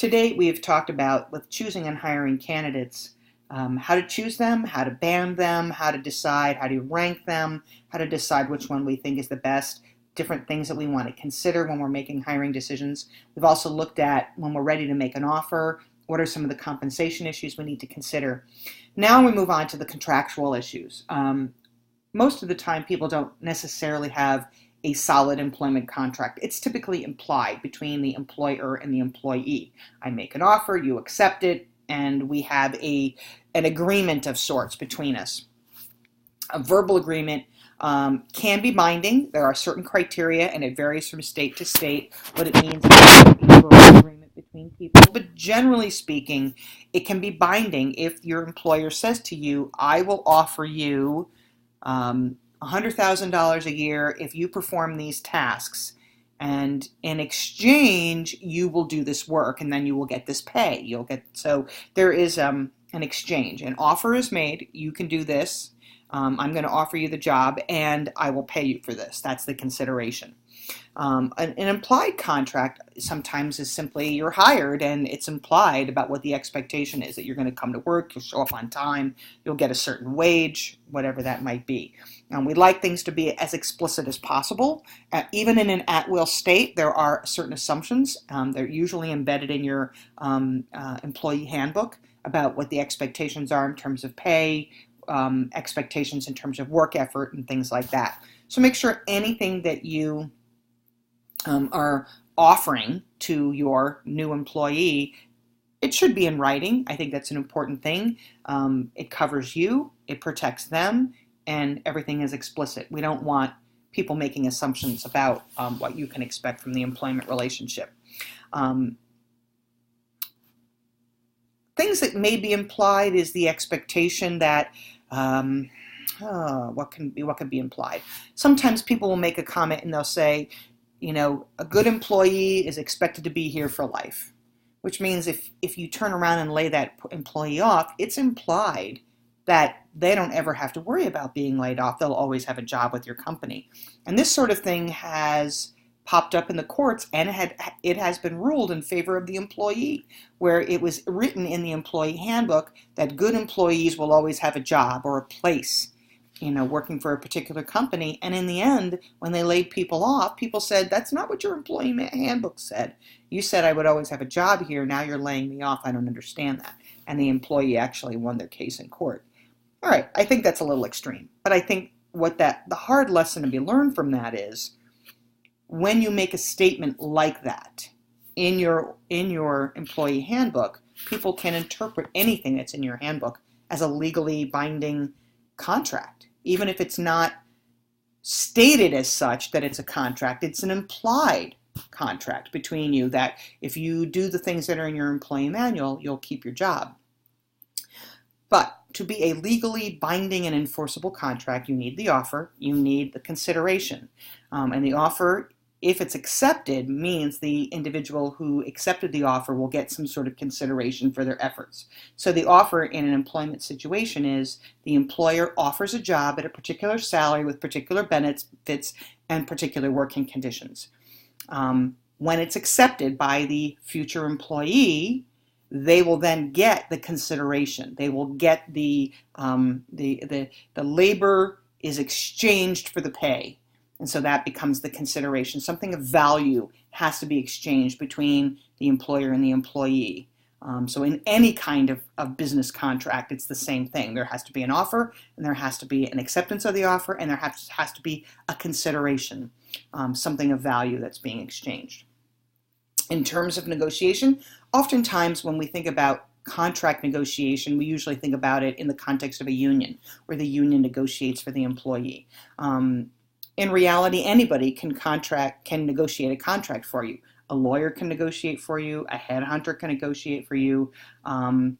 To date, we have talked about, with choosing and hiring candidates, how to choose them, how to band them, how to decide, how to rank them, how to decide which one we think is the best, different things that we want to consider when we're making hiring decisions. We've also looked at, when we're ready to make an offer, what are some of the compensation issues we need to consider. Now we move on to the contractual issues. Most of the time, people don't necessarily have a solid employment contract. It's typically implied between the employer and the employee. I make an offer, you accept it, and we have an agreement of sorts between us. A verbal agreement can be binding. There are certain criteria, and it varies from state to state what it means to have a verbal agreement between people. But generally speaking, it can be binding if your employer says to you, I will offer you $100,000 a year if you perform these tasks, and in exchange you will do this work, and then you will get this pay. So there is an exchange. An offer is made. You can do this. I'm going to offer you the job, and I will pay you for this. That's the consideration. An implied contract sometimes is simply you're hired and it's implied about what the expectation is, that you're going to come to work, you'll show up on time, you'll get a certain wage, whatever that might be. We like things to be as explicit as possible. Even in an at-will state, there are certain assumptions. They're usually embedded in your employee handbook about what the expectations are in terms of pay, expectations in terms of work effort, and things like that. So make sure anything that you are offering to your new employee, it should be in writing. I think that's an important thing. It covers you, it protects them, and everything is explicit. We don't want people making assumptions about what you can expect from the employment relationship. Things that may be implied is the expectation that what can be implied? Sometimes people will make a comment and they'll say, a good employee is expected to be here for life, which means if you turn around and lay that employee off, it's implied that they don't ever have to worry about being laid off. They'll always have a job with your company. And this sort of thing has popped up in the courts, and it has been ruled in favor of the employee, where it was written in the employee handbook that good employees will always have a job or a place working for a particular company. And in the end, when they laid people off, people said, that's not what your employee handbook said. You said I would always have a job here. Now you're laying me off. I don't understand that. And the employee actually won their case in court. All right, I think that's a little extreme. But I think the hard lesson to be learned from that is, when you make a statement like that in your employee handbook, people can interpret anything that's in your handbook as a legally binding contract. Even if it's not stated as such that it's a contract, it's an implied contract between you that if you do the things that are in your employee manual, you'll keep your job. But to be a legally binding and enforceable contract, you need the offer, you need the consideration. And the offer, if it's accepted, means the individual who accepted the offer will get some sort of consideration for their efforts. So the offer in an employment situation is the employer offers a job at a particular salary with particular benefits and particular working conditions. When it's accepted by the future employee, they will then get the consideration. They will get the labor is exchanged for the pay. And so that becomes the consideration. Something of value has to be exchanged between the employer and the employee. So in any kind of business contract, it's the same thing. There has to be an offer, and there has to be an acceptance of the offer, and there has to be a consideration, something of value that's being exchanged. In terms of negotiation, oftentimes when we think about contract negotiation, we usually think about it in the context of a union, where the union negotiates for the employee. In reality, anybody can negotiate a contract for you. A lawyer can negotiate for you. A headhunter can negotiate for you. An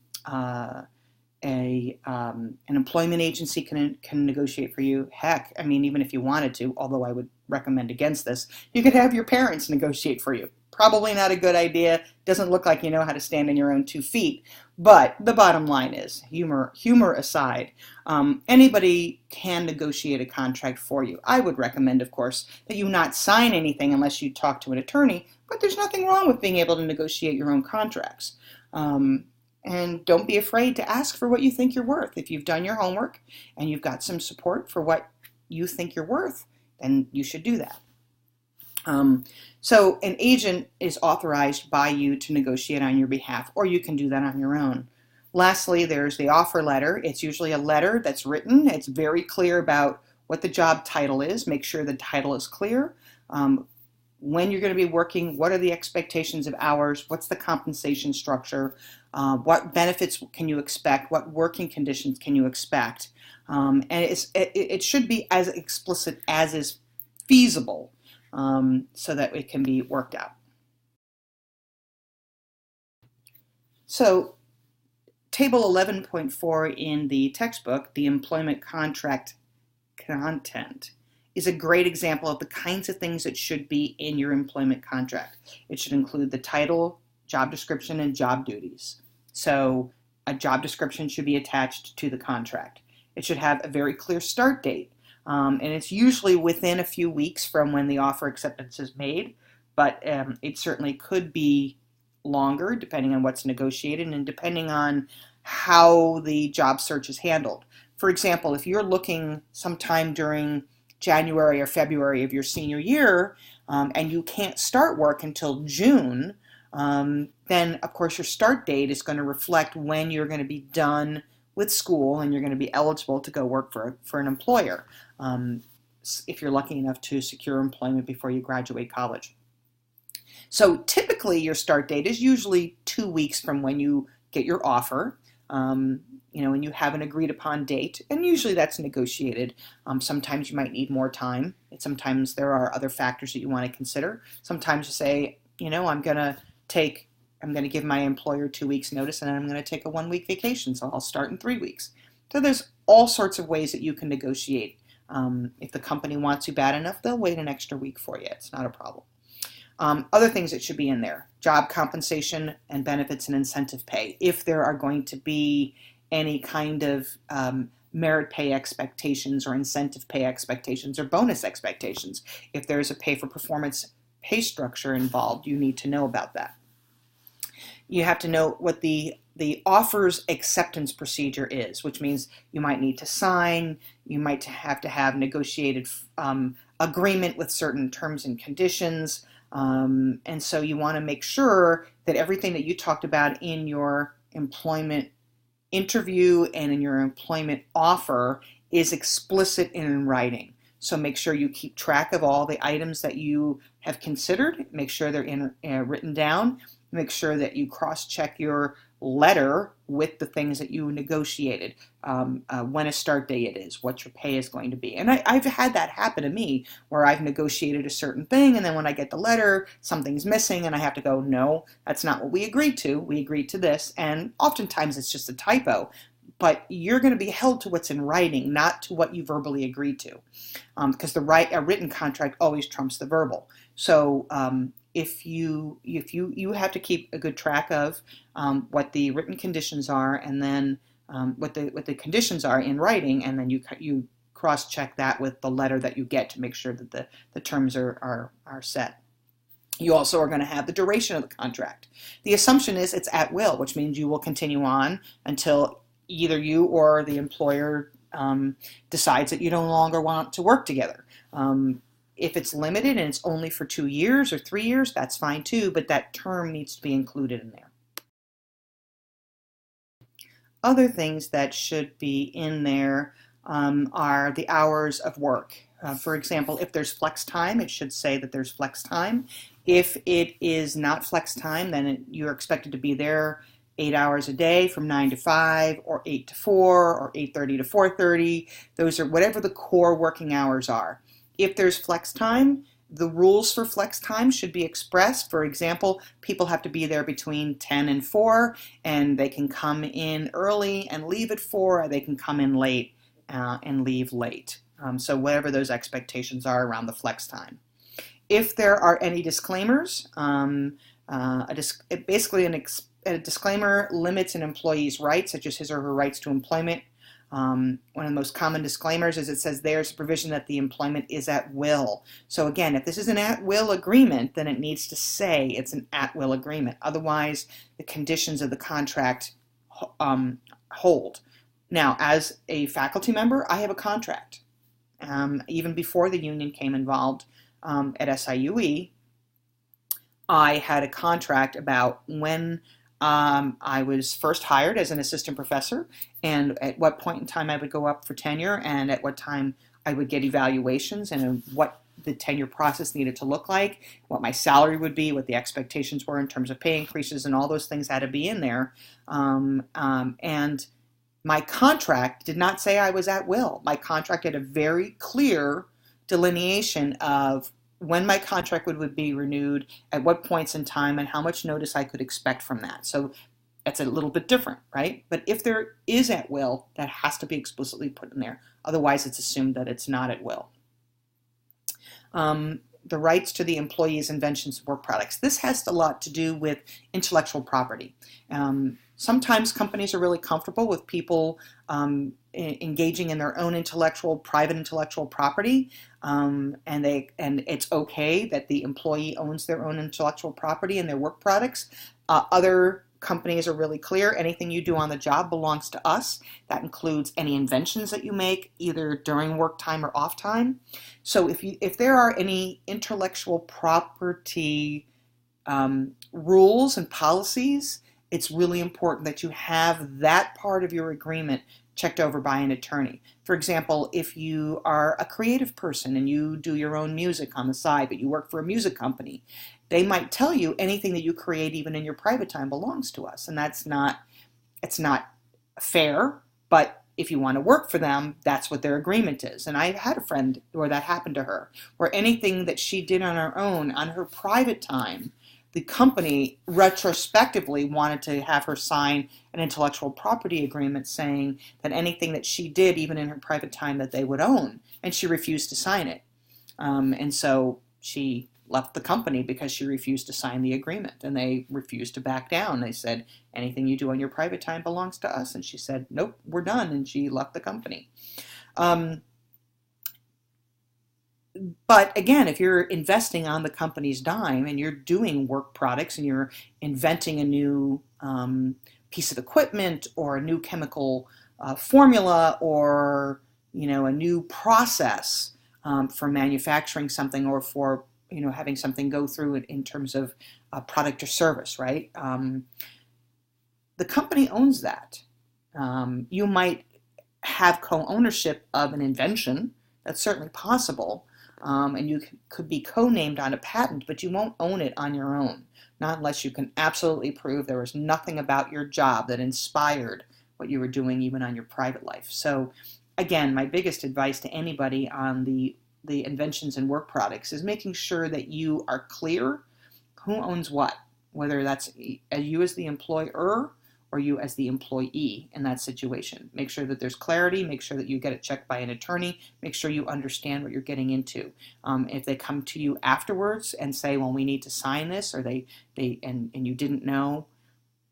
employment agency can negotiate for you. Heck, even if you wanted to, although I would recommend against this, you could have your parents negotiate for you. Probably not a good idea. Doesn't look like you know how to stand on your own 2 feet. But the bottom line is, humor aside, anybody can negotiate a contract for you. I would recommend, of course, that you not sign anything unless you talk to an attorney, but there's nothing wrong with being able to negotiate your own contracts. And don't be afraid to ask for what you think you're worth. If you've done your homework and you've got some support for what you think you're worth, then you should do that. So an agent is authorized by you to negotiate on your behalf, or you can do that on your own. Lastly, there's the offer letter. It's usually a letter that's written. It's very clear about what the job title is. Make sure the title is clear. When you're going to be working, what are the expectations of hours, what's the compensation structure, what benefits can you expect, what working conditions can you expect. And it should be as explicit as is feasible, so that it can be worked out. So Table 11.4 in the textbook, the employment contract content, is a great example of the kinds of things that should be in your employment contract. It should include the title, job description, and job duties. So a job description should be attached to the contract. It should have a very clear start date, and it's usually within a few weeks from when the offer acceptance is made, but it certainly could be longer depending on what's negotiated and depending on how the job search is handled. For example, if you're looking sometime during January or February of your senior year, and you can't start work until June, then of course your start date is going to reflect when you're going to be done with school and you're going to be eligible to go work for an employer, if you're lucky enough to secure employment before you graduate college. So typically your start date is usually 2 weeks from when you get your offer. And you have an agreed upon date, and usually that's negotiated. Sometimes you might need more time. Sometimes there are other factors that you want to consider. Sometimes you say, I'm going to give my employer 2 weeks notice, and then I'm going to take a 1 week vacation, so I'll start in 3 weeks. So there's all sorts of ways that you can negotiate. If the company wants you bad enough, they'll wait an extra week for you. It's not a problem. Other things that should be in there: job compensation and benefits and incentive pay. If there are going to be any kind of merit pay expectations or incentive pay expectations or bonus expectations. If there's a pay for performance pay structure involved, you need to know about that. You have to know what the offer's acceptance procedure is, which means you might need to sign, you might have to have negotiated agreement with certain terms and conditions, and so you want to make sure that everything that you talked about in your employment interview and in your employment offer is explicit and in writing. So make sure you keep track of all the items that you have considered. Make sure they're written down. Make sure that you cross-check your letter with the things that you negotiated, when a start date is, what your pay is going to be. And I've had that happen to me, where I've negotiated a certain thing, and then when I get the letter, something's missing, and I have to go, no, that's not what we agreed to. We agreed to this, and oftentimes it's just a typo. But you're going to be held to what's in writing, not to what you verbally agreed to, because a written contract always trumps the verbal. So if you have to keep a good track of what the written conditions are, and then what the conditions are in writing, and then you cross-check that with the letter that you get to make sure that the terms are set. You also are going to have the duration of the contract. The assumption is it's at will, which means you will continue on until either you or the employer decides that you no longer want to work together. If it's limited and it's only for 2 years or 3 years, that's fine too, but that term needs to be included in there. Other things that should be in there are the hours of work. For example, if there's flex time, it should say that there's flex time. If it is not flex time, then you're expected to be there 8 hours a day from 9 to 5, or 8 to 4, or 8:30 to 4:30. Those are whatever the core working hours are. If there's flex time, the rules for flex time should be expressed. For example, people have to be there between 10 and 4, and they can come in early and leave at 4, or they can come in late and leave late. So whatever those expectations are around the flex time. If there are any disclaimers, basically a disclaimer limits an employee's rights, such as his or her rights to employment. One of the most common disclaimers is it says there's a provision that the employment is at will. So again, if this is an at-will agreement, then it needs to say it's an at-will agreement. Otherwise, the conditions of the contract hold. Now, as a faculty member, I have a contract. Even before the union came involved at SIUE, I had a contract about when I was first hired as an assistant professor, and at what point in time I would go up for tenure, and at what time I would get evaluations, and what the tenure process needed to look like, what my salary would be, what the expectations were in terms of pay increases, and all those things had to be in there. And my contract did not say I was at will. My contract had a very clear delineation of when my contract would be renewed, at what points in time, and how much notice I could expect from that. So that's a little bit different, right? But if there is at will, that has to be explicitly put in there. Otherwise, it's assumed that it's not at will. The rights to the employee's inventions and work products. This has a lot to do with intellectual property. Sometimes companies are really comfortable with people engaging in their own private intellectual property, and it's okay that the employee owns their own intellectual property and their work products. Other companies are really clear. Anything you do on the job belongs to us. That includes any inventions that you make, either during work time or off time. So if there are any intellectual property rules and policies, it's really important that you have that part of your agreement checked over by an attorney. For example, if you are a creative person and you do your own music on the side, but you work for a music company, they might tell you anything that you create, even in your private time, belongs to us. And it's not fair, but if you want to work for them, that's what their agreement is. And I had a friend where that happened to her, where anything that she did on her own, on her private time, the company retrospectively wanted to have her sign an intellectual property agreement saying that anything that she did, even in her private time, that they would own, and she refused to sign it. And so she left the company because she refused to sign the agreement, and they refused to back down. They said, anything you do on your private time belongs to us. And she said, nope, we're done, and she left the company. But again, if you're investing on the company's dime and you're doing work products and you're inventing a new piece of equipment or a new chemical formula, or a new process for manufacturing something, or for having something go through it in terms of product or service, right? The company owns that. You might have co-ownership of an invention. That's certainly possible. And you could be co-named on a patent, but you won't own it on your own, not unless you can absolutely prove there was nothing about your job that inspired what you were doing, even on your private life. So again, my biggest advice to anybody on the inventions and work products is making sure that you are clear who owns what, whether that's you as the employer or you as the employee in that situation. Make sure that there's clarity, make sure that you get it checked by an attorney, make sure you understand what you're getting into. If they come to you afterwards and say, well, we need to sign this, or and you didn't know,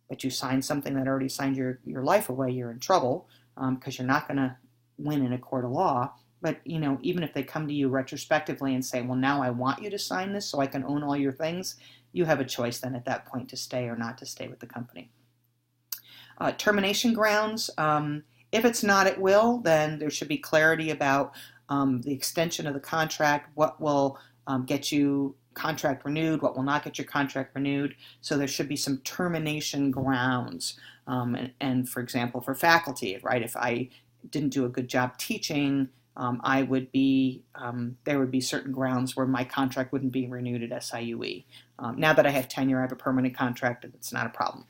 but you signed something that already signed your life away, you're in trouble, because you're not going to win in a court of law. But even if they come to you retrospectively and say, well, now I want you to sign this so I can own all your things, you have a choice then at that point to stay or not to stay with the company. Termination grounds. If it's not at will, then there should be clarity about the extension of the contract, what will get you contract renewed, what will not get your contract renewed. So there should be some termination grounds. And for example, for faculty, right, if I didn't do a good job teaching, there would be certain grounds where my contract wouldn't be renewed at SIUE. Now that I have tenure, I have a permanent contract, and it's not a problem.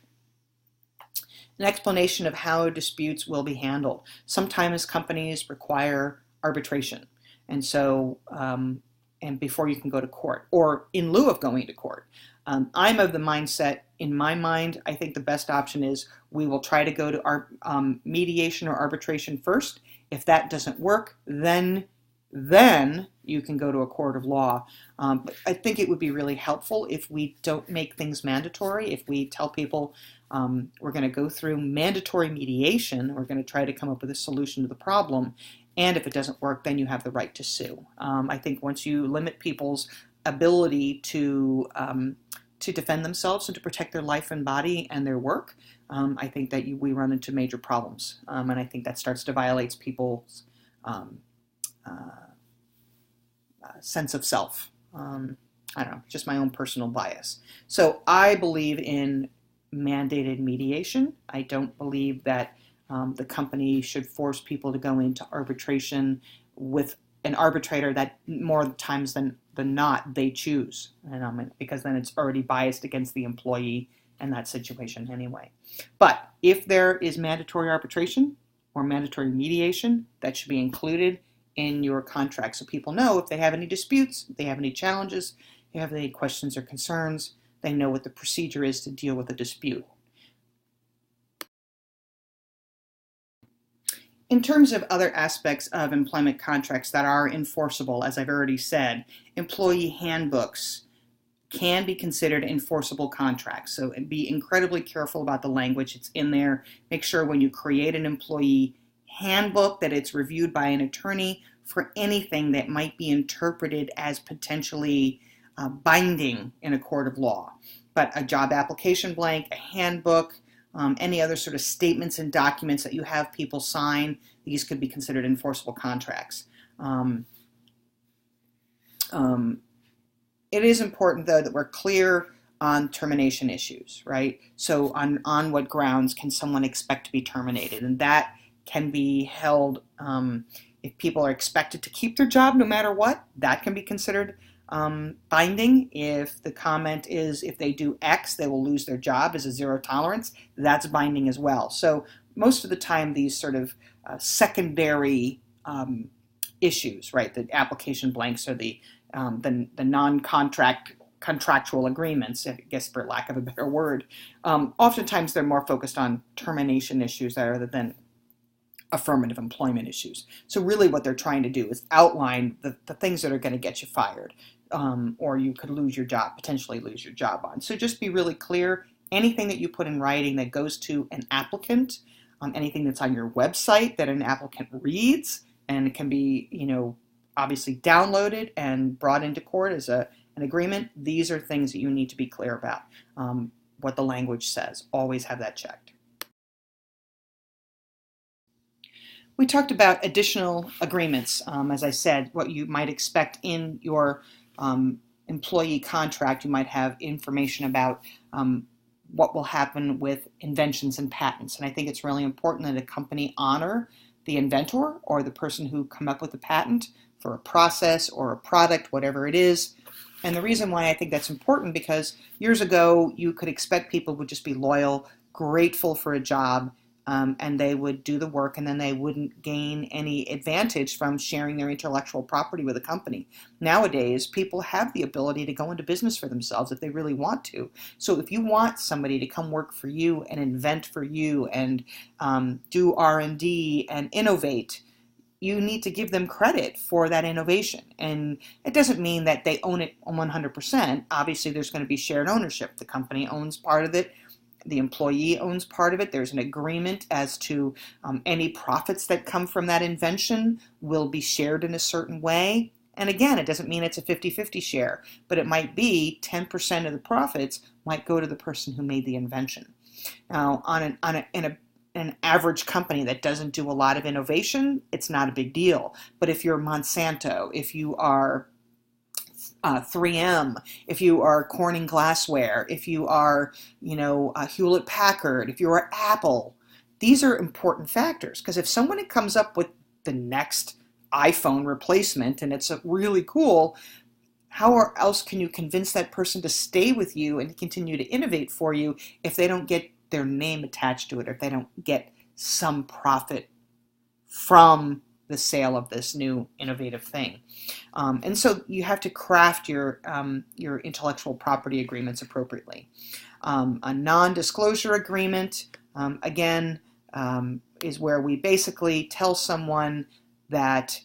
An explanation of how disputes will be handled. Sometimes companies require arbitration, and so and before you can go to court, or in lieu of going to court. I'm of the mindset, in my mind, I think the best option is we will try to go to our mediation or arbitration first. If that doesn't work, then you can go to a court of law. But I think it would be really helpful if we don't make things mandatory, if we tell people we're going to go through mandatory mediation, we're going to try to come up with a solution to the problem, and if it doesn't work, then you have the right to sue. I think once you limit people's ability to defend themselves and to protect their life and body and their work, I think that we run into major problems. And I think that starts to violate people's sense of self. I don't know, just my own personal bias. So I believe in mandated mediation. I don't believe that the company should force people to go into arbitration with an arbitrator that more times than not they choose, and because then it's already biased against the employee in that situation anyway. But if there is mandatory arbitration or mandatory mediation, that should be included in your contract so people know if they have any disputes, if they have any challenges, if they have any questions or concerns, they know what the procedure is to deal with a dispute. In terms of other aspects of employment contracts that are enforceable, as I've already said, employee handbooks can be considered enforceable contracts. So be incredibly careful about the language that's in there. Make sure when you create an employee handbook that it's reviewed by an attorney for anything that might be interpreted as potentially binding in a court of law. But a job application blank, a handbook, any other sort of statements and documents that you have people sign, these could be considered enforceable contracts. It is important, though, that we're clear on termination issues, right? So on what grounds can someone expect to be terminated? And that can be held, if people are expected to keep their job no matter what, that can be considered binding. If the comment is if they do X, they will lose their job as a zero tolerance, that's binding as well. So most of the time, these sort of secondary issues, right, the application blanks or the contractual agreements, I guess for lack of a better word, oftentimes they're more focused on termination issues rather than affirmative employment issues. So really what they're trying to do is outline the things that are going to get you fired, or you could lose your job, potentially lose your job on. So just be really clear. Anything that you put in writing that goes to an applicant, anything that's on your website that an applicant reads, and it can be, obviously downloaded and brought into court as an agreement, these are things that you need to be clear about, what the language says. Always have that checked. We talked about additional agreements. As I said, what you might expect in your employee contract, you might have information about what will happen with inventions and patents. And I think it's really important that a company honor the inventor or the person who come up with the patent for a process or a product, whatever it is. And the reason why I think that's important, because years ago you could expect people would just be loyal, grateful for a job, and they would do the work, and then they wouldn't gain any advantage from sharing their intellectual property with a company. Nowadays, people have the ability to go into business for themselves if they really want to. So if you want somebody to come work for you and invent for you and do R&D and innovate, you need to give them credit for that innovation. And it doesn't mean that they own it 100%. Obviously, there's going to be shared ownership. The company owns part of it. The employee owns part of it. There's an agreement as to any profits that come from that invention will be shared in a certain way. And again, it doesn't mean it's a 50-50 share, but it might be 10% of the profits might go to the person who made the invention. Now, in an average company that doesn't do a lot of innovation, it's not a big deal. But if you're Monsanto, if you are 3M, if you are Corning Glassware, if you are, Hewlett Packard, if you are Apple, these are important factors. Because if someone comes up with the next iPhone replacement and it's really cool, how else can you convince that person to stay with you and continue to innovate for you if they don't get their name attached to it, or if they don't get some profit from the sale of this new innovative thing? And so you have to craft your intellectual property agreements appropriately. A non-disclosure agreement, again, is where we basically tell someone that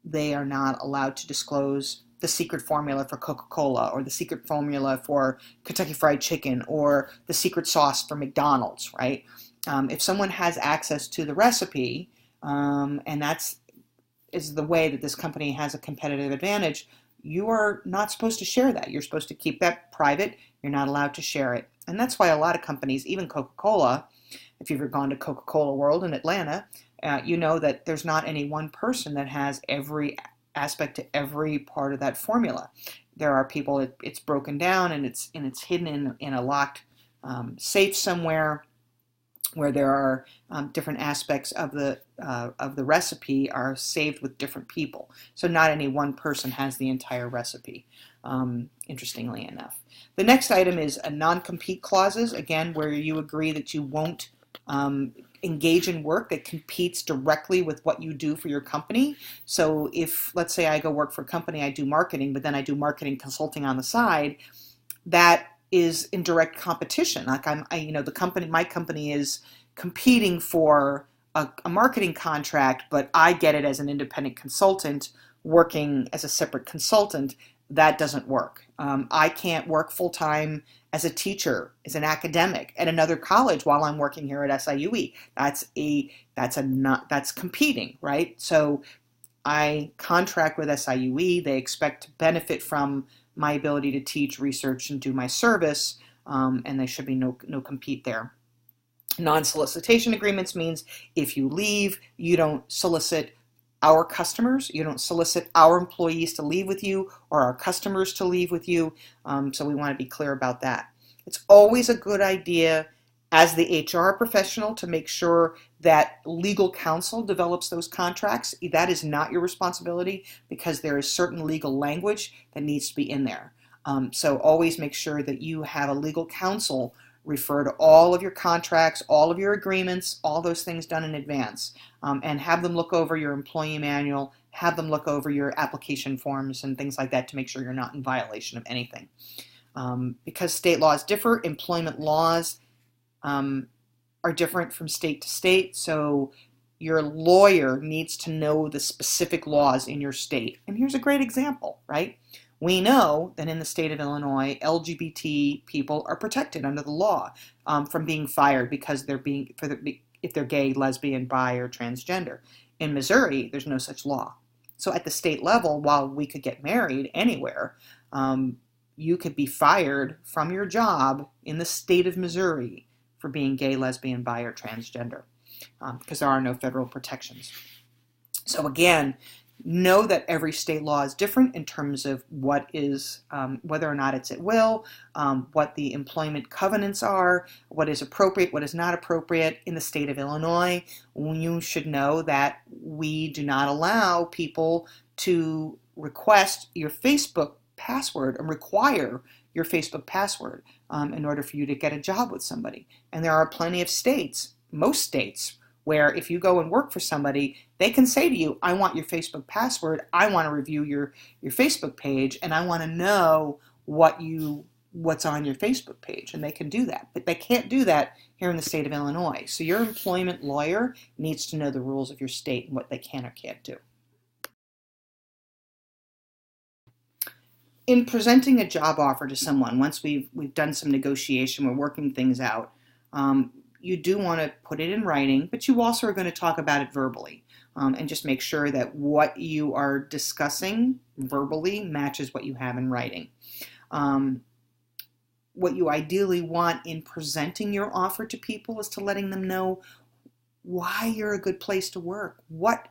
they are not allowed to disclose the secret formula for Coca-Cola or the secret formula for Kentucky Fried Chicken or the secret sauce for McDonald's, right? If someone has access to the recipe, and that's is the way that this company has a competitive advantage, you are not supposed to share that. You're supposed to keep that private. You're not allowed to share it. And that's why a lot of companies, even Coca-Cola, if you've ever gone to Coca-Cola World in Atlanta, you know that there's not any one person that has every aspect to every part of that formula. There are people, it's broken down and it's hidden in a locked safe somewhere, where there are different aspects of the recipe are saved with different people. So not any one person has the entire recipe, interestingly enough. The next item is a non-compete clauses, again, where you agree that you won't engage in work that competes directly with what you do for your company. So if, let's say I go work for a company, I do marketing, but then I do marketing consulting on the side, that is in direct competition. Like my company is competing for a marketing contract, but I get it as an independent consultant working as a separate consultant. That doesn't work. I can't work full time as a teacher, as an academic at another college while I'm working here at SIUE. That's competing, right? So I contract with SIUE. They expect to benefit from my ability to teach, research, and do my service, and there should be no compete there. Non-solicitation agreements means if you leave, you don't solicit our customers, you don't solicit our employees to leave with you or our customers to leave with you, so we want to be clear about that. It's always a good idea as the HR professional to make sure that legal counsel develops those contracts. That is not your responsibility because there is certain legal language that needs to be in there. So always make sure that you have a legal counsel refer to all of your contracts, all of your agreements, all those things done in advance, and have them look over your employee manual, have them look over your application forms and things like that to make sure you're not in violation of anything. Because state laws differ, employment laws are different from state to state, so your lawyer needs to know the specific laws in your state. And here's a great example, right? We know that in the state of Illinois, LGBT people are protected under the law from being fired because if they're gay, lesbian, bi, or transgender. In Missouri, there's no such law. So at the state level, while we could get married anywhere, you could be fired from your job in the state of Missouri for being gay, lesbian, bi, or transgender because there are no federal protections. So again, know that every state law is different in terms of what is, whether or not it's at will, what the employment covenants are, what is appropriate, what is not appropriate. In the state of Illinois, you should know that we do not allow people to request your Facebook password and require your Facebook password in order for you to get a job with somebody. And there are plenty of states, most states, where if you go and work for somebody, they can say to you, I want your Facebook password, I want to review your Facebook page, and I want to know what's on your Facebook page. And they can do that. But they can't do that here in the state of Illinois. So your employment lawyer needs to know the rules of your state and what they can or can't do. In presenting a job offer to someone, once we've done some negotiation, we're working things out, you do want to put it in writing, but you also are going to talk about it verbally and just make sure that what you are discussing verbally matches what you have in writing. What you ideally want in presenting your offer to people is to letting them know why you're a good place to work. What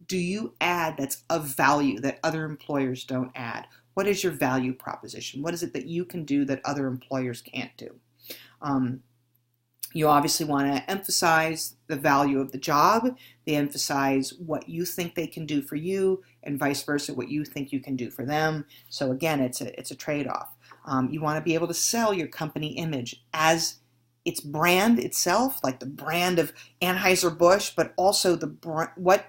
do you add that's of value that other employers don't add? What is your value proposition? What is it that you can do that other employers can't do? You obviously want to emphasize the value of the job. They emphasize what you think they can do for you and vice versa, what you think you can do for them. So again, it's a trade-off. You want to be able to sell your company image as its brand itself, like the brand of Anheuser-Busch, but also what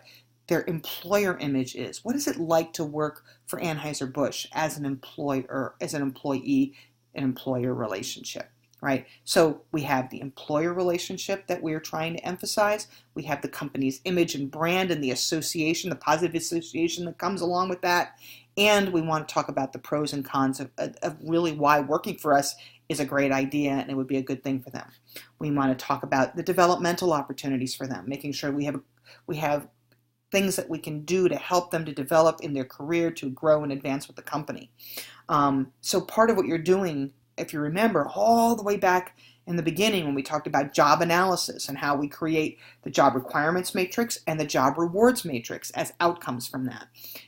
their employer image is. What is it like to work for Anheuser-Busch as an employer, as an employee, an employer relationship? right? So we have the employer relationship that we're trying to emphasize. We have the company's image and brand and the association, the positive association that comes along with that. And we want to talk about the pros and cons of really why working for us is a great idea and it would be a good thing for them. We want to talk about the developmental opportunities for them, making sure we have things that we can do to help them to develop in their career, to grow and advance with the company. So part of what you're doing, if you remember, all the way back in the beginning when we talked about job analysis and how we create the job requirements matrix and the job rewards matrix as outcomes from that.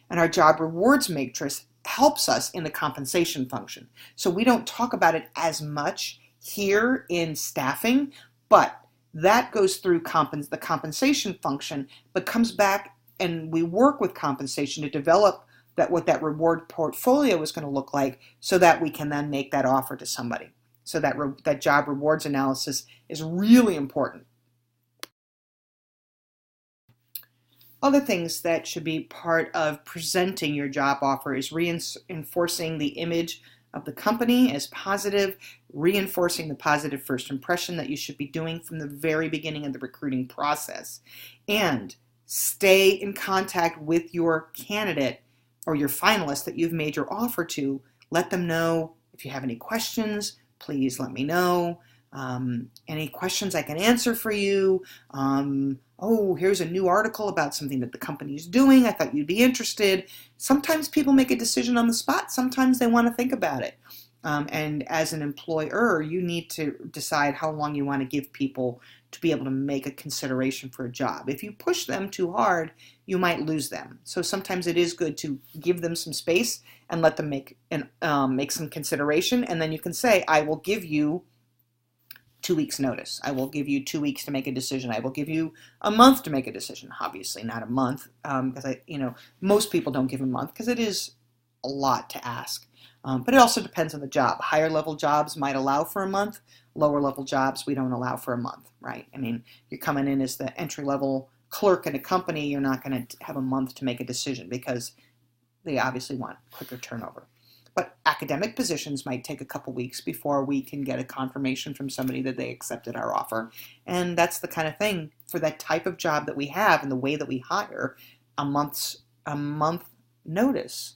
And our job rewards matrix helps us in the compensation function. So we don't talk about it as much here in staffing, but that goes through the compensation function, but comes back and we work with compensation to develop what that reward portfolio is going to look like so that we can then make that offer to somebody. So that job rewards analysis is really important. Other things that should be part of presenting your job offer is reinforcing the image of the company as positive, reinforcing the positive first impression that you should be doing from the very beginning of the recruiting process. And stay in contact with your candidate or your finalist that you've made your offer to. Let them know if you have any questions, please let me know. Any questions I can answer for you. Oh, here's a new article about something that the company is doing. I thought you'd be interested. Sometimes people make a decision on the spot. Sometimes they want to think about it. And as an employer, you need to decide how long you want to give people to be able to make a consideration for a job. If you push them too hard, you might lose them. So sometimes it is good to give them some space and let them make some consideration. And then you can say, I will give you 2 weeks notice. I will give you 2 weeks to make a decision. I will give you a month to make a decision. Obviously not a month, because most people don't give a month because it is a lot to ask. But it also depends on the job. Higher level jobs might allow for a month. Lower level jobs we don't allow for a month, right? I mean, you're coming in as the entry level clerk in a company, you're not going to have a month to make a decision because they obviously want quicker turnover. But academic positions might take a couple weeks before we can get a confirmation from somebody that they accepted our offer. And that's the kind of thing for that type of job that we have and the way that we hire, a month notice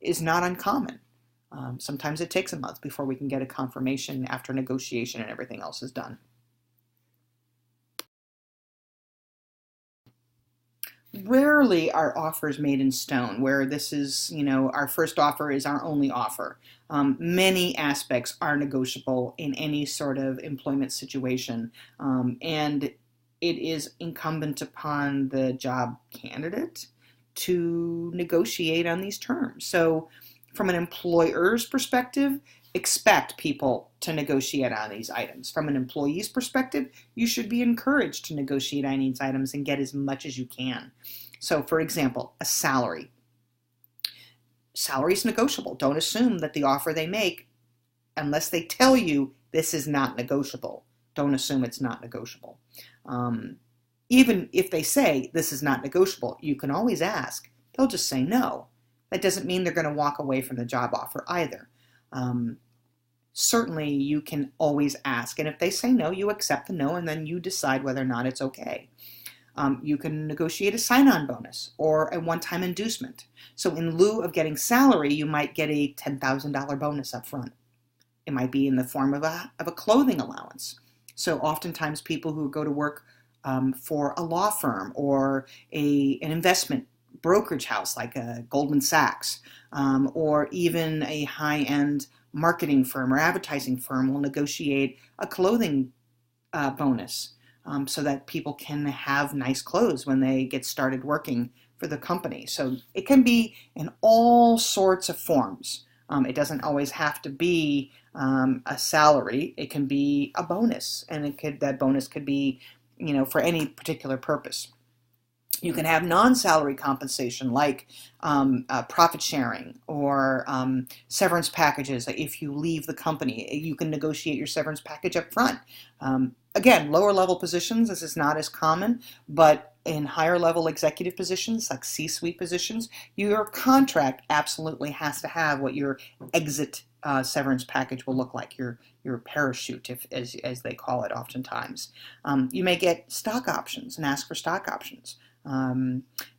is not uncommon. Sometimes it takes a month before we can get a confirmation after negotiation and everything else is done. Rarely are offers made in stone where this is, our first offer is our only offer. Many aspects are negotiable in any sort of employment situation, and it is incumbent upon the job candidate to negotiate on these terms. So from an employer's perspective, expect people to negotiate on these items. From an employee's perspective, you should be encouraged to negotiate on these items and get as much as you can. So for example, a salary. Salary is negotiable. Don't assume that the offer they make, unless they tell you this is not negotiable, don't assume it's not negotiable. Even if they say this is not negotiable, you can always ask. They'll just say no. That doesn't mean they're going to walk away from the job offer either. Certainly you can always ask, and if they say no, you accept the no, and then you decide whether or not it's okay. You can negotiate a sign-on bonus or a one-time inducement. So in lieu of getting salary, you might get a $10,000 bonus up front. It might be in the form of a clothing allowance. So oftentimes people who go to work for a law firm or an investment brokerage house like a Goldman Sachs, or even a high-end marketing firm or advertising firm will negotiate a clothing bonus so that people can have nice clothes when they get started working for the company. So it can be in all sorts of forms. It doesn't always have to be a salary. It can be a bonus, and that bonus could be, for any particular purpose. You can have non-salary compensation like profit sharing or severance packages. If you leave the company, you can negotiate your severance package up front. Again, lower level positions, this is not as common, but in higher level executive positions like C-suite positions, your contract absolutely has to have what your exit severance package will look like, your parachute, as they call it oftentimes. You may get stock options and ask for stock options.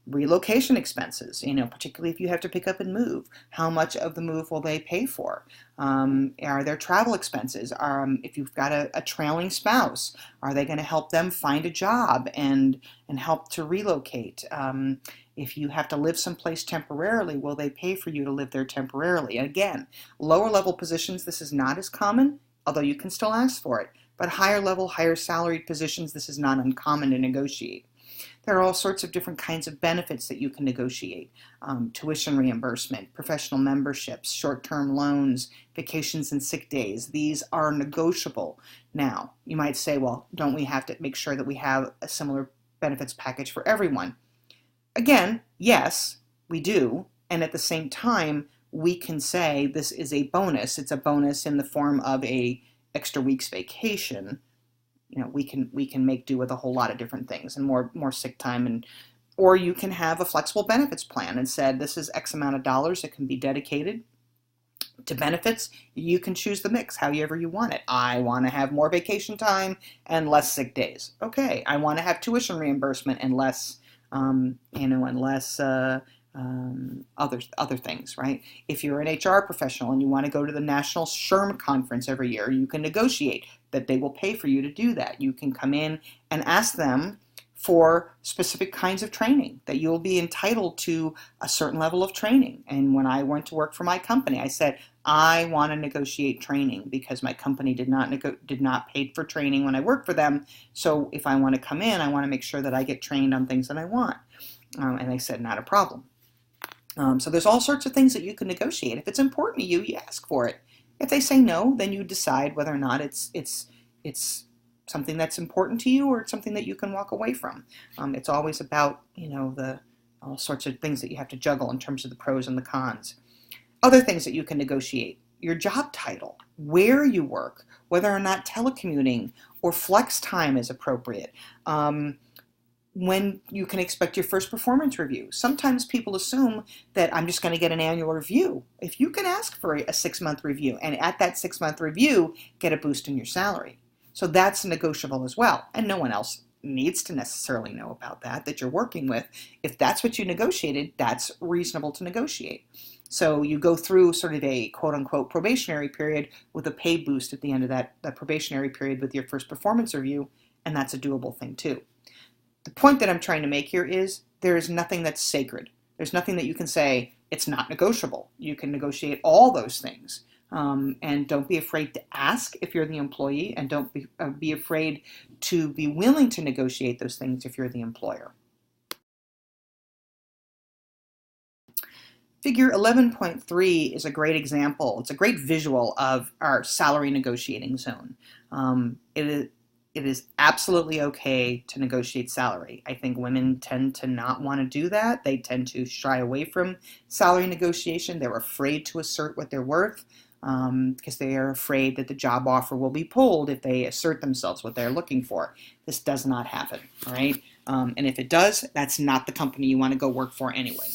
Relocation expenses, particularly if you have to pick up and move. How much of the move will they pay for? Are there travel expenses? If you've got a trailing spouse, are they going to help them find a job and help to relocate? If you have to live someplace temporarily, will they pay for you to live there temporarily? Again, lower level positions, this is not as common, although you can still ask for it. But higher level, higher salaried positions, this is not uncommon to negotiate. There are all sorts of different kinds of benefits that you can negotiate. Tuition reimbursement, professional memberships, short-term loans, vacations and sick days. These are negotiable. Now, you might say, well, don't we have to make sure that we have a similar benefits package for everyone? Again, yes, we do. And at the same time, we can say this is a bonus. It's a bonus in the form of a extra week's vacation. We can make do with a whole lot of different things and more sick time, or you can have a flexible benefits plan and said this is X amount of dollars that can be dedicated to benefits. You can choose the mix however you want it. I want to have more vacation time and less sick days. Okay, I want to have tuition reimbursement and less other things, right? If you're an HR professional and you want to go to the National SHRM conference every year, you can negotiate that they will pay for you to do that. You can come in and ask them for specific kinds of training, that you'll be entitled to a certain level of training. And when I went to work for my company, I said, I want to negotiate training because my company did not pay for training when I worked for them. So if I want to come in, I want to make sure that I get trained on things that I want. And they said, not a problem. So there's all sorts of things that you can negotiate. If it's important to you, you ask for it. If they say no, then you decide whether or not it's something that's important to you or it's something that you can walk away from. It's always about, all sorts of things that you have to juggle in terms of the pros and the cons. Other things that you can negotiate: your job title, where you work, whether or not telecommuting or flex time is appropriate. When you can expect your first performance review. Sometimes people assume that I'm just going to get an annual review. If you can ask for a 6-month review, and at that 6-month review, get a boost in your salary. So that's negotiable as well. And no one else needs to necessarily know about that you're working with. If that's what you negotiated, that's reasonable to negotiate. So you go through sort of a quote-unquote probationary period with a pay boost at the end of that probationary period with your first performance review, and that's a doable thing too. The point that I'm trying to make here is there is nothing that's sacred. There's nothing that you can say, it's not negotiable. You can negotiate all those things. And don't be afraid to ask if you're the employee, and don't be afraid to be willing to negotiate those things if you're the employer. Figure 11.3 is a great example. It's a great visual of our salary negotiating zone. It is absolutely okay to negotiate salary. I think women tend to not want to do that. They tend to shy away from salary negotiation. They're afraid to assert what they're worth because they are afraid that the job offer will be pulled if they assert themselves what they're looking for. This does not happen, all right? And if it does, that's not the company you want to go work for anyway.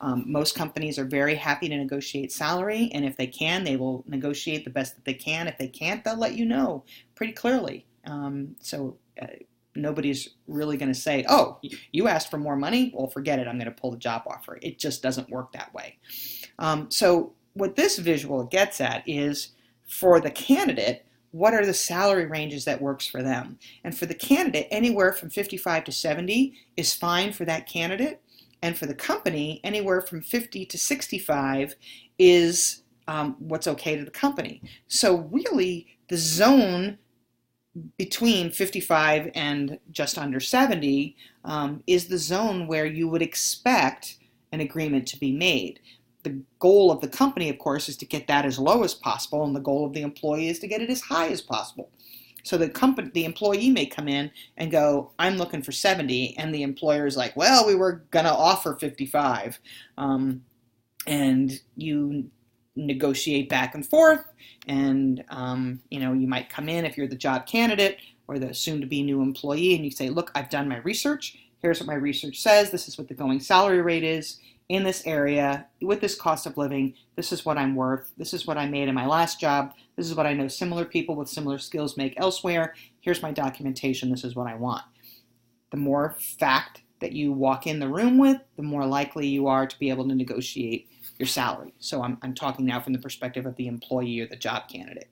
Most companies are very happy to negotiate salary, and if they can, they will negotiate the best that they can. If they can't, they'll let you know pretty clearly. Nobody's really going to say, oh, you asked for more money? Well, forget it. I'm going to pull the job offer. It just doesn't work that way. So what this visual gets at is, for the candidate, what are the salary ranges that works for them? And for the candidate, anywhere from 55 to 70 is fine for that candidate. And for the company, anywhere from 50 to 65 is what's okay to the company. So really, the zone between 55 and just under 70 is the zone where you would expect an agreement to be made. The goal of the company, of course, is to get that as low as possible, and the goal of the employee is to get it as high as possible. So the employee may come in and go, I'm looking for 70, and the employer is like, well, we were going to offer 55. And you negotiate back and forth, and you might come in if you're the job candidate or the soon-to-be new employee, and you say, look, I've done my research. Here's what my research says. This is what the going salary rate is. in this area with this cost of living. This is what I'm worth. This is what I made in my last job. This is what I know similar people with similar skills make elsewhere. Here's my documentation. This is what I want. The more fact that you walk in the room with, the more likely you are to be able to negotiate your salary. So I'm talking now from the perspective of the employee or the job candidate.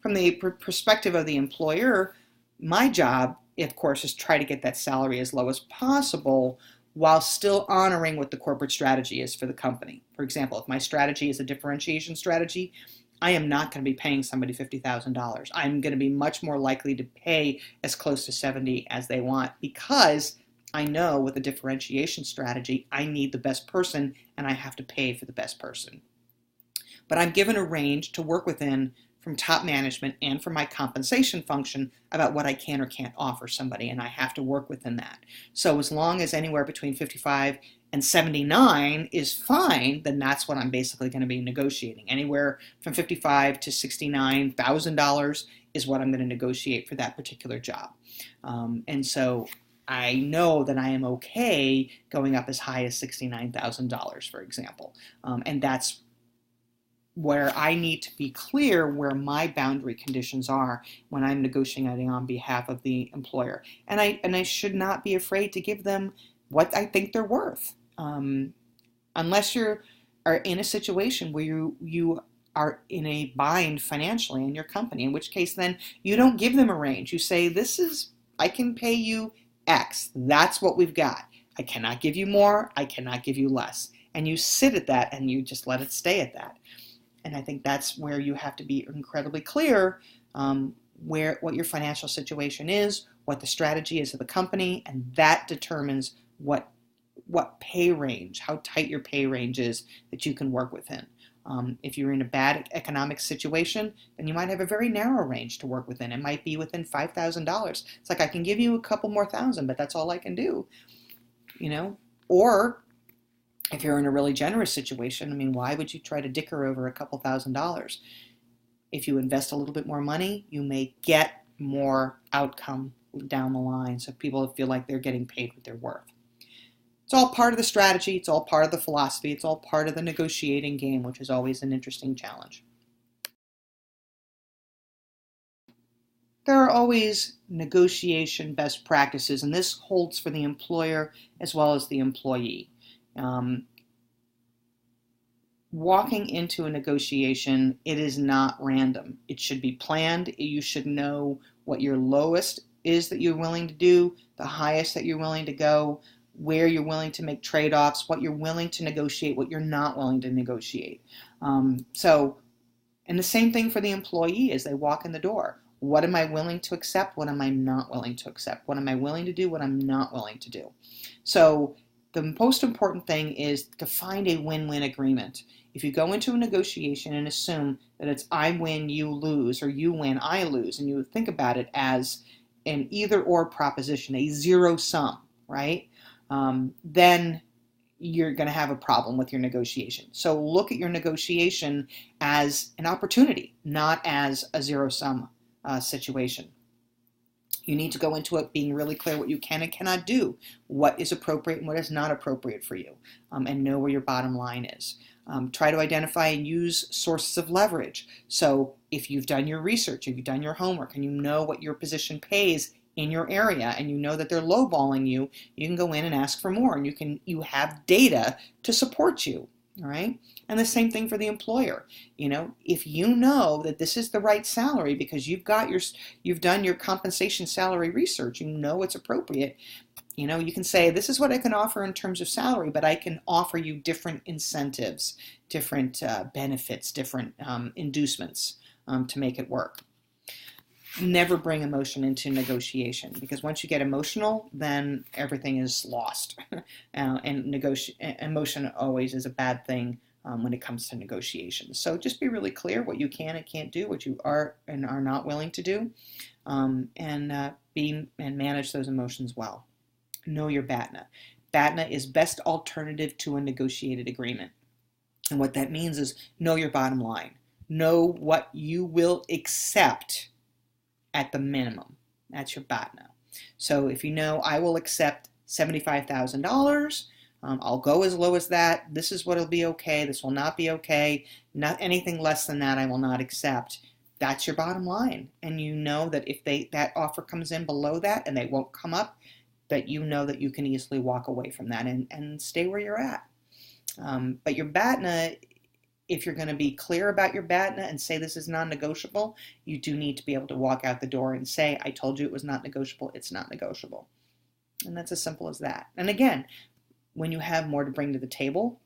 From the perspective of the employer, my job, of course, is try to get that salary as low as possible while still honoring what the corporate strategy is for the company. For example, if my strategy is a differentiation strategy, I am not going to be paying somebody $50,000. I'm going to be much more likely to pay as close to 70 as they want, because I know with a differentiation strategy, I need the best person and I have to pay for the best person. But I'm given a range to work within from top management and from my compensation function about what I can or can't offer somebody, and I have to work within that. So as long as anywhere between 55 and 79 is fine, then that's what I'm basically going to be negotiating. Anywhere from $55 to $69,000 is what I'm going to negotiate for that particular job. And so I know that I am okay going up as high as $69,000, for example. And that's where I need to be clear where my boundary conditions are when I'm negotiating on behalf of the employer. And I should not be afraid to give them what I think they're worth. Unless are in a situation where you are in a bind financially in your company, in which case then you don't give them a range. You say, I can pay you X. That's what we've got. I cannot give you more. I cannot give you less. And you sit at that and you just let it stay at that. And I think that's where you have to be incredibly clear what your financial situation is, what the strategy is of the company, and that determines what pay range, how tight your pay range is that you can work within. If you're in a bad economic situation, then you might have a very narrow range to work within. It might be within $5,000. It's like, I can give you a couple more thousand, but that's all I can do, Or if you're in a really generous situation, why would you try to dicker over a couple $1,000s? If you invest a little bit more money, you may get more outcome down the line, so people feel like they're getting paid what they're worth. It's all part of the strategy. It's all part of the philosophy. It's all part of the negotiating game, which is always an interesting challenge. There are always negotiation best practices, and this holds for the employer as well as the employee. Walking into a negotiation, it is not random. It should be planned. You should know what your lowest is that you're willing to do, the highest that you're willing to go, where you're willing to make trade-offs, what you're willing to negotiate, what you're not willing to negotiate. And the same thing for the employee as they walk in the door. What am I willing to accept? What am I not willing to accept? What am I willing to do? What I'm not willing to do? So the most important thing is to find a win-win agreement. If you go into a negotiation and assume that it's I win, you lose, or you win, I lose, and you think about it as an either-or proposition, a zero sum, right? Then you're going to have a problem with your negotiation. So look at your negotiation as an opportunity, not as a zero-sum situation. You need to go into it being really clear what you can and cannot do, what is appropriate and what is not appropriate for you, and know where your bottom line is. Try to identify and use sources of leverage. So if you've done your research, if you've done your homework, and you know what your position pays in your area, and you know that they're lowballing you, you can go in and ask for more, and you have data to support you. All right. And the same thing for the employer. If you know that this is the right salary because you've done your compensation salary research, you know it's appropriate. You can say, this is what I can offer in terms of salary, but I can offer you different incentives, different benefits, different inducements to make it work. Never bring emotion into negotiation, because once you get emotional, then everything is lost. And emotion always is a bad thing when it comes to negotiations. So just be really clear what you can and can't do, what you are and are not willing to do, and manage those emotions well. Know your BATNA. BATNA is best alternative to a negotiated agreement. And what that means is know your bottom line. Know what you will accept at the minimum. That's your BATNA. So if you know I will accept $75,000 I'll go as low as that. This is what will be okay. This will not be okay. Not anything less than that I will not accept. That's your bottom line. And you know that if that offer comes in below that and they won't come up, that you know that you can easily walk away from that and stay where you're at. But your BATNA, if you're going to be clear about your BATNA and say this is non-negotiable, you do need to be able to walk out the door and say, I told you it was not negotiable, it's not negotiable. And that's as simple as that. And again, when you have more to bring to the table,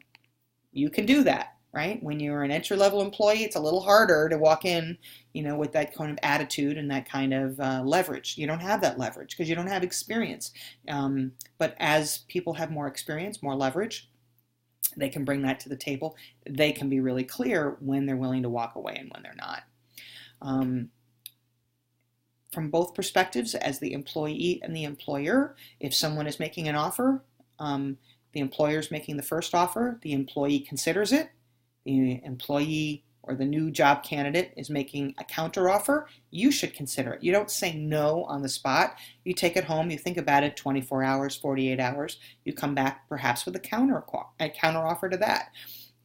you can do that, right? When you're an entry-level employee, it's a little harder to walk in, with that kind of attitude and that kind of leverage. You don't have that leverage because you don't have experience. But as people have more experience, more leverage, they can bring that to the table. They can be really clear when they're willing to walk away and when they're not. From both perspectives, as the employee and the employer, if someone is making an offer, the employer is making the first offer, the employee considers it, the employee or the new job candidate is making a counter offer, you should consider it. You don't say no on the spot. You take it home, you think about it 24 hours, 48 hours, you come back perhaps with a counter offer to that.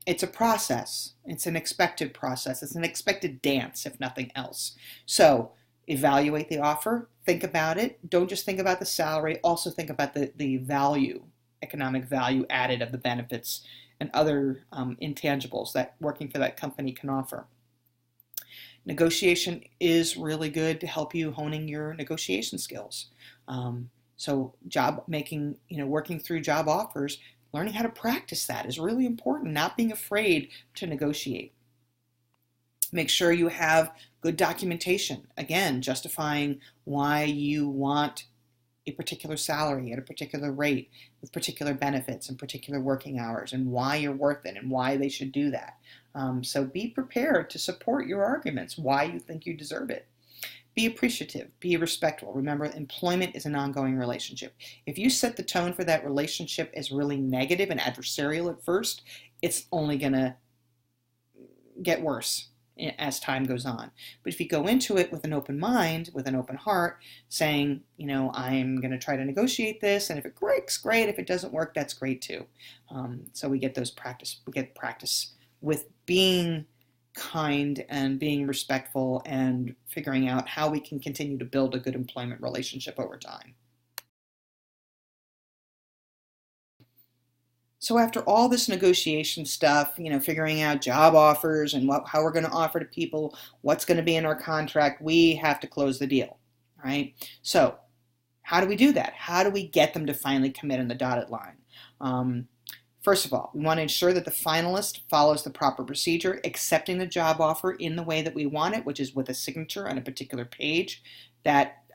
It's a process. It's an expected process. It's an expected dance, if nothing else. So evaluate the offer, think about it. Don't just think about the salary, also think about the value, economic value added of the benefits and other intangibles that working for that company can offer. Negotiation is really good to help you honing your negotiation skills. So job making, working through job offers, learning how to practice that is really important, not being afraid to negotiate. Make sure you have good documentation, again, justifying why you want a particular salary at a particular rate with particular benefits and particular working hours and why you're worth it and why they should do that. So be prepared to support your arguments, why you think you deserve it. Be appreciative, be respectful. Remember, employment is an ongoing relationship. If you set the tone for that relationship as really negative and adversarial at first, it's only going to get worse as time goes on. But if you go into it with an open mind, with an open heart, saying, I'm going to try to negotiate this, and if it works, great. If it doesn't work, that's great too. So we get practice with being kind and being respectful and figuring out how we can continue to build a good employment relationship over time. So after all this negotiation stuff, figuring out job offers and how we're going to offer to people, what's going to be in our contract, we have to close the deal, right? So how do we do that? How do we get them to finally commit on the dotted line? First of all, we want to ensure that the finalist follows the proper procedure, accepting the job offer in the way that we want it, which is with a signature on a particular page that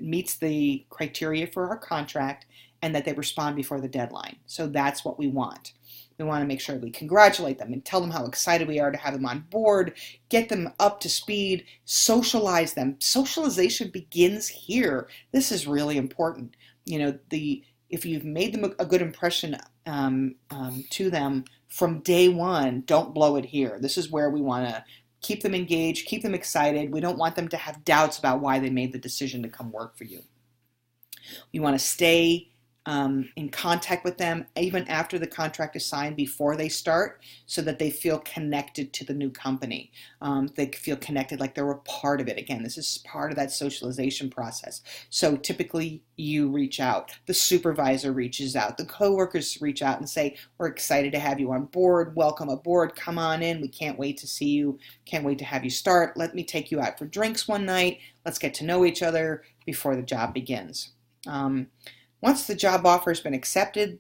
meets the criteria for our contract, and that they respond before the deadline. So that's what we want. We want to make sure we congratulate them and tell them how excited we are to have them on board, get them up to speed, socialize them. Socialization begins here. This is really important. If you've made them a good impression to them from day one, don't blow it here. This is where we want to keep them engaged, keep them excited. We don't want them to have doubts about why they made the decision to come work for you. We want to stay in contact with them even after the contract is signed, before they start, so that they feel connected to the new company. They feel connected like they're a part of it. Again, this is part of that socialization process. So typically you reach out, the supervisor reaches out, the coworkers reach out and say, we're excited to have you on board, welcome aboard, come on in, we can't wait to see you, can't wait to have you start, let me take you out for drinks one night, let's get to know each other before the job begins. Once the job offer has been accepted,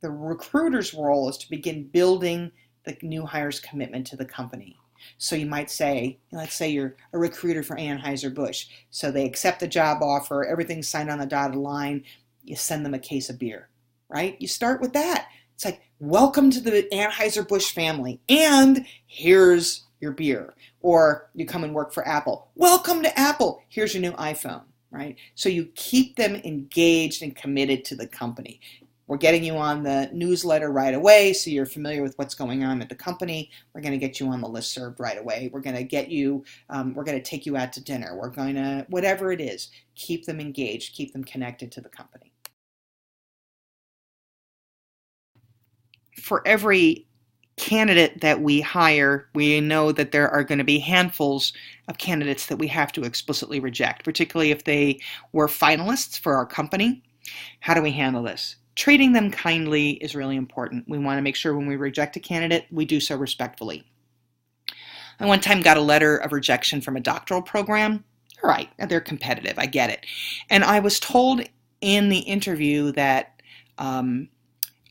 the recruiter's role is to begin building the new hire's commitment to the company. So you might say, let's say you're a recruiter for Anheuser-Busch. So they accept the job offer, everything's signed on the dotted line, you send them a case of beer, right? You start with that. It's like, welcome to the Anheuser-Busch family, and here's your beer. Or you come and work for Apple. Welcome to Apple, here's your new iPhone. Right? So you keep them engaged and committed to the company. We're getting you on the newsletter right away, so you're familiar with what's going on at the company. We're going to get you on the listserv right away. We're going to get you, we're going to take you out to dinner. We're going to, whatever it is, keep them engaged, keep them connected to the company. for every candidate that we hire, we know that there are going to be handfuls of candidates that we have to explicitly reject, particularly if they were finalists for our company. How do we handle this? Treating them kindly is really important. We want to make sure when we reject a candidate, we do so respectfully. I one time got a letter of rejection from a doctoral program. All right, they're competitive, I get it. And I was told in the interview that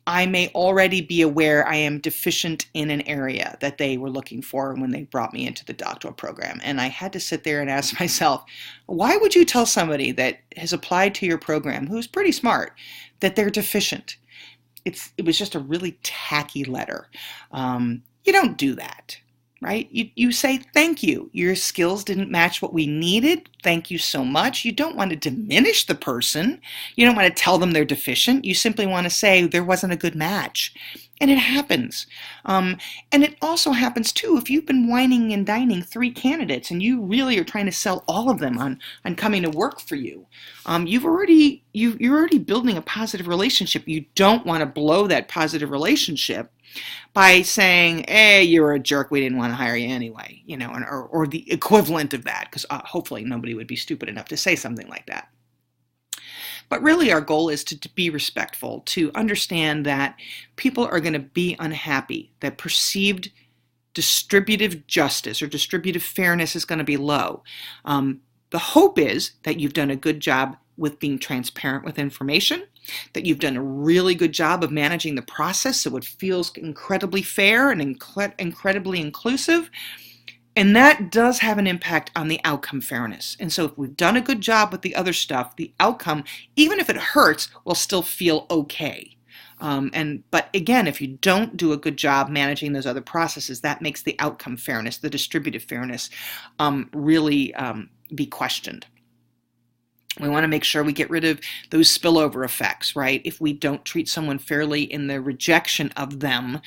I may already be aware I am deficient in an area that they were looking for when they brought me into the doctoral program. And I had to sit there and ask myself, why would you tell somebody that has applied to your program, who's pretty smart, that they're deficient? It was just a really tacky letter. You don't do that. Right? You say, thank you. Your skills didn't match what we needed. Thank you so much. You don't want to diminish the person. You don't want to tell them they're deficient. You simply want to say there wasn't a good match. And it happens. And it also happens too if you've been whining and dining 3 candidates and you really are trying to sell all of them on coming to work for you. You're already building a positive relationship. You don't want to blow that positive relationship by saying, hey, you're a jerk, we didn't want to hire you anyway, or the equivalent of that, because hopefully nobody would be stupid enough to say something like that. But really our goal is to be respectful, to understand that people are going to be unhappy, that perceived distributive justice or distributive fairness is going to be low. The hope is that you've done a good job with being transparent with information, that you've done a really good job of managing the process so it feels incredibly fair and incredibly inclusive. And that does have an impact on the outcome fairness. And so if we've done a good job with the other stuff, the outcome, even if it hurts, will still feel okay. But again, if you don't do a good job managing those other processes, that makes the outcome fairness, the distributive fairness, really be questioned. We want to make sure we get rid of those spillover effects, right? If we don't treat someone fairly in the rejection of them,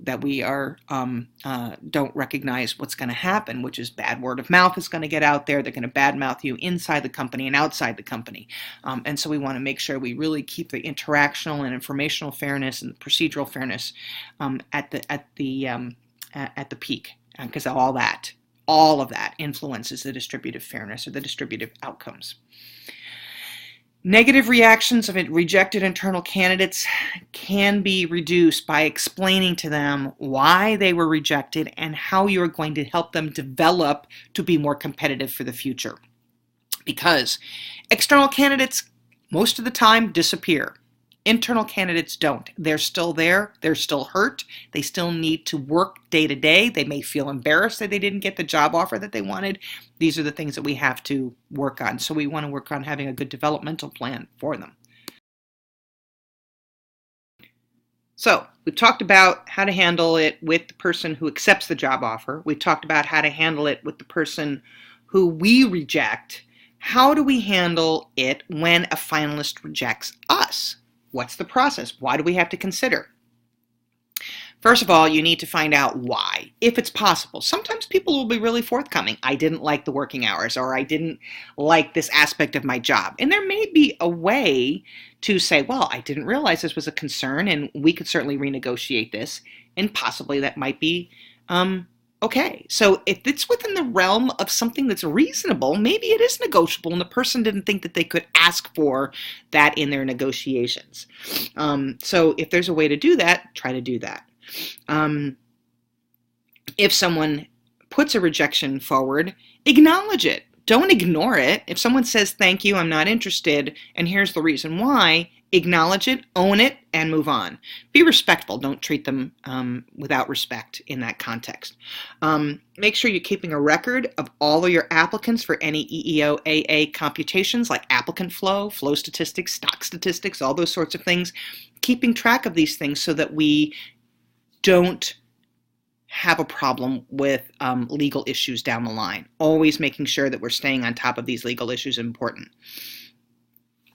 that we don't recognize what's going to happen, which is bad word of mouth is going to get out there. They're going to badmouth you inside the company and outside the company. And so we want to make sure we really keep the interactional and informational fairness and procedural fairness at the peak, because all of that influences the distributive fairness or the distributive outcomes. Negative reactions of rejected internal candidates can be reduced by explaining to them why they were rejected and how you are going to help them develop to be more competitive for the future. Because external candidates, most of the time, disappear. Internal candidates don't. They're still there. They're still hurt. They still need to work day to day. They may feel embarrassed that they didn't get the job offer that they wanted. These are the things that we have to work on. So we want to work on having a good developmental plan for them. So we've talked about how to handle it with the person who accepts the job offer. We've talked about how to handle it with the person who we reject. How do we handle it when a finalist rejects us? What's the process? Why do we have to consider? First of all, you need to find out why, if it's possible. Sometimes people will be really forthcoming. I didn't like the working hours, or I didn't like this aspect of my job. And there may be a way to say, well, I didn't realize this was a concern, and we could certainly renegotiate this, and possibly that might be okay. So if it's within the realm of something that's reasonable, maybe it is negotiable, and the person didn't think that they could ask for that in their negotiations. So if there's a way to do that, try to do that. If someone puts a rejection forward, acknowledge it. Don't ignore it. If someone says, thank you, I'm not interested, and here's the reason why, acknowledge it, own it, and move on. Be respectful. Don't treat them without respect in that context. Make sure you're keeping a record of all of your applicants for any EEO-AA computations like applicant flow, flow statistics, stock statistics, all those sorts of things. Keeping track of these things so that we don't have a problem with legal issues down the line. Always making sure that we're staying on top of these legal issues is important.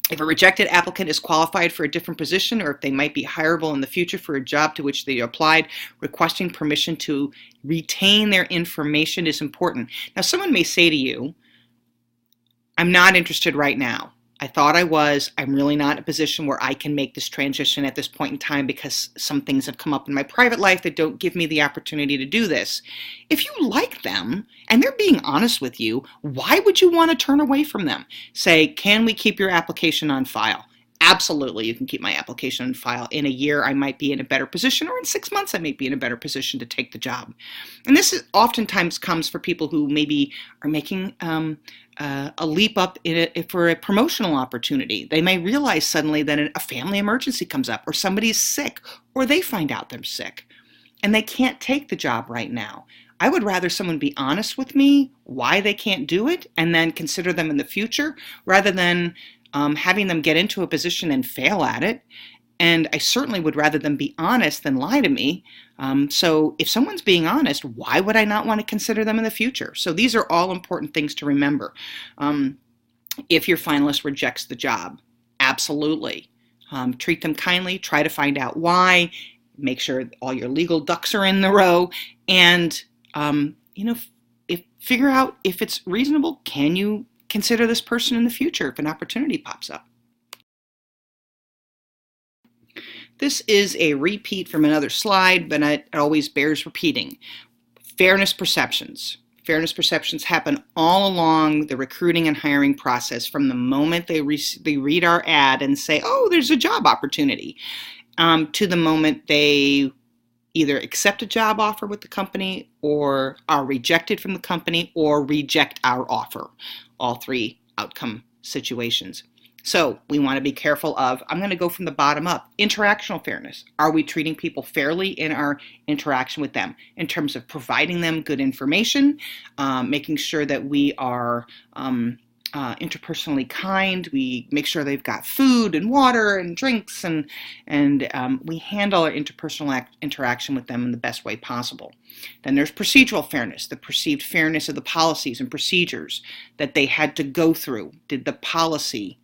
If a rejected applicant is qualified for a different position, or if they might be hireable in the future for a job to which they applied, requesting permission to retain their information is important. Now, someone may say to you, I'm not interested right now. I thought I was. I'm really not in a position where I can make this transition at this point in time because some things have come up in my private life that don't give me the opportunity to do this. If you like them and they're being honest with you, why would you want to turn away from them? Say, can we keep your application on file? Absolutely, you can keep my application on file. In a year, I might be in a better position, or in 6 months, I might be in a better position to take the job. And this oftentimes comes for people who maybe are making a leap up for a promotional opportunity. They may realize suddenly that a family emergency comes up, or somebody's sick, or they find out they're sick, and they can't take the job right now. I would rather someone be honest with me why they can't do it, and then consider them in the future, rather than having them get into a position and fail at it. And I certainly would rather them be honest than lie to me. So if someone's being honest, why would I not want to consider them in the future? So these are all important things to remember. If your finalist rejects the job, absolutely. Treat them kindly, try to find out why, make sure all your legal ducks are in the row, and figure out if it's reasonable. Can you consider this person in the future if an opportunity pops up? This is a repeat from another slide, but it always bears repeating. Fairness perceptions. Fairness perceptions happen all along the recruiting and hiring process, from the moment they read our ad and say, oh, there's a job opportunity, to the moment they either accept a job offer with the company, or are rejected from the company, or reject our offer. All three outcome situations. So we want to be careful of, I'm going to go from the bottom up, interactional fairness. Are we treating people fairly in our interaction with them, in terms of providing them good information, making sure that we are interpersonally kind, we make sure they've got food and water and drinks, and we handle our interpersonal interaction with them in the best way possible. Then there's procedural fairness, the perceived fairness of the policies and procedures that they had to go through. Did the policy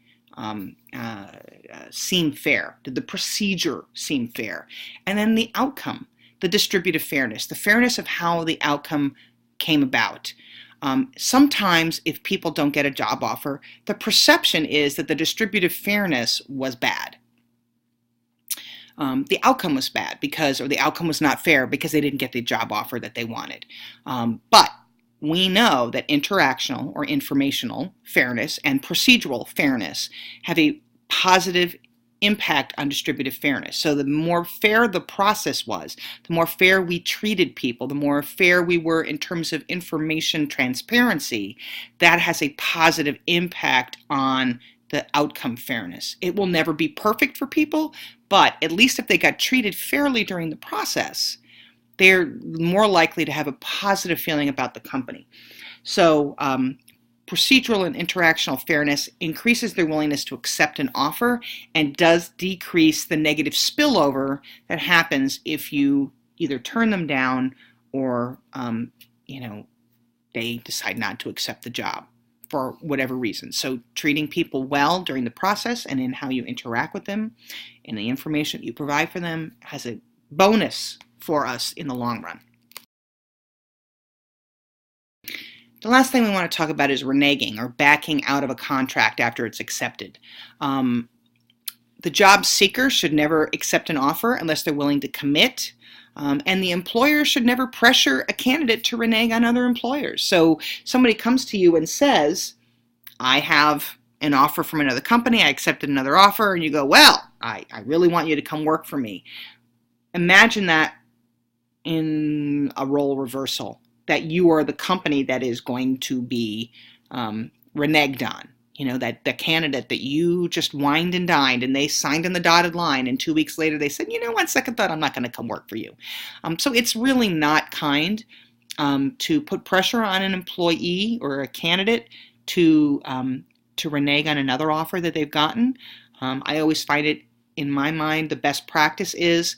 seem fair? Did the procedure seem fair? And then the outcome, the distributive fairness, the fairness of how the outcome came about. Sometimes if people don't get a job offer, the perception is that the distributive fairness was bad. The outcome was bad or the outcome was not fair because they didn't get the job offer that they wanted. But we know that interactional or informational fairness and procedural fairness have a positive impact on distributive fairness. So the more fair the process was, the more fair we treated people, the more fair we were in terms of information transparency, that has a positive impact on the outcome fairness. It will never be perfect for people, but at least if they got treated fairly during the process, they're more likely to have a positive feeling about the company. So procedural and interactional fairness increases their willingness to accept an offer and does decrease the negative spillover that happens if you either turn them down or they decide not to accept the job for whatever reason. So treating people well during the process and in how you interact with them and the information you provide for them has a bonus for us in the long run. The last thing we want to talk about is reneging, or backing out of a contract after it's accepted. The job seeker should never accept an offer unless they're willing to commit, and the employer should never pressure a candidate to renege on other employers. So somebody comes to you and says, I have an offer from another company, I accepted another offer, and you go, well, I really want you to come work for me. Imagine that in a role reversal, that you are the company that is going to be reneged on. That the candidate that you just wined and dined and they signed on the dotted line, and 2 weeks later they said, on second thought, I'm not going to come work for you. So it's really not kind to put pressure on an employee or a candidate to renege on another offer that they've gotten. I always find it, in my mind, the best practice is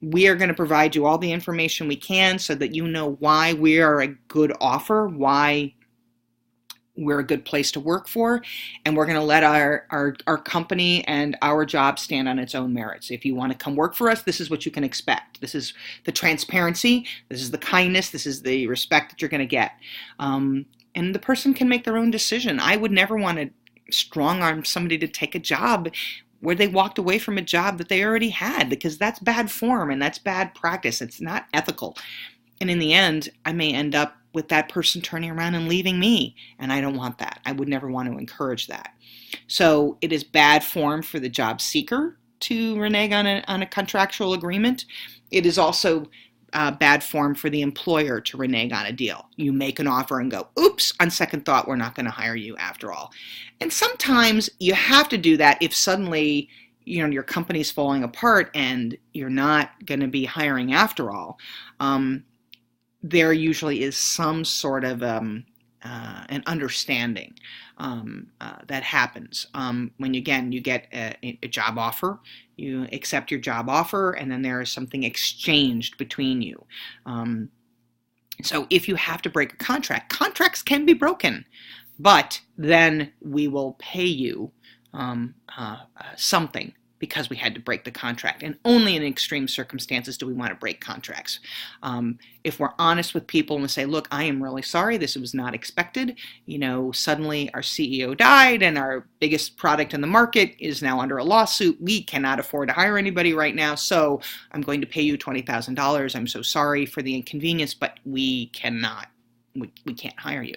we are going to provide you all the information we can so that you know why we are a good offer, why we're a good place to work for, and we're going to let our company and our job stand on its own merits. If you want to come work for us, this is what you can expect. This is the transparency, this is the kindness, this is the respect that you're going to get. And the person can make their own decision. I would never want to strong-arm somebody to take a job where they walked away from a job that they already had, because that's bad form and that's bad practice. It's not ethical. And in the end, I may end up with that person turning around and leaving me, and I don't want that. I would never want to encourage that. So it is bad form for the job seeker to renege on a contractual agreement. It is also bad form for the employer to renege on a deal. You make an offer and go, oops, on second thought, we're not going to hire you after all. And sometimes you have to do that if suddenly your company's falling apart and you're not going to be hiring after all. There usually is some sort of an understanding that happens when you get a job offer. You accept your job offer, and then there is something exchanged between you. So if you have to break a contract, contracts can be broken, but then we will pay you something because we had to break the contract. And only in extreme circumstances do we want to break contracts. If we're honest with people and we say, look, I am really sorry, this was not expected. Suddenly our CEO died and our biggest product in the market is now under a lawsuit. We cannot afford to hire anybody right now, so I'm going to pay you $20,000. I'm so sorry for the inconvenience, but we can't hire you.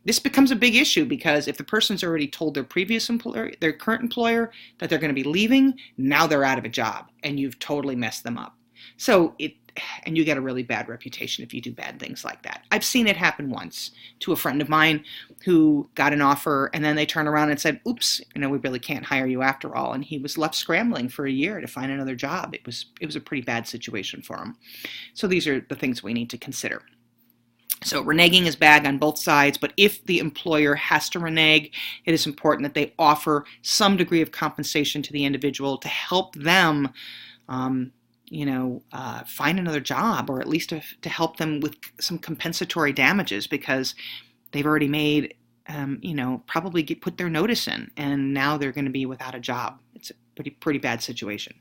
This becomes a big issue because if the person's already told their previous employer, their current employer, that they're going to be leaving, now they're out of a job and you've totally messed them up. And you get a really bad reputation if you do bad things like that. I've seen it happen once to a friend of mine who got an offer and then they turned around and said, oops, we really can't hire you after all. And he was left scrambling for a year to find another job. It was a pretty bad situation for him. So these are the things we need to consider. So reneging is bad on both sides, but if the employer has to renege, it is important that they offer some degree of compensation to the individual to help them, find another job, or at least to help them with some compensatory damages, because they've already made, probably put their notice in, and now they're going to be without a job. It's a pretty bad situation.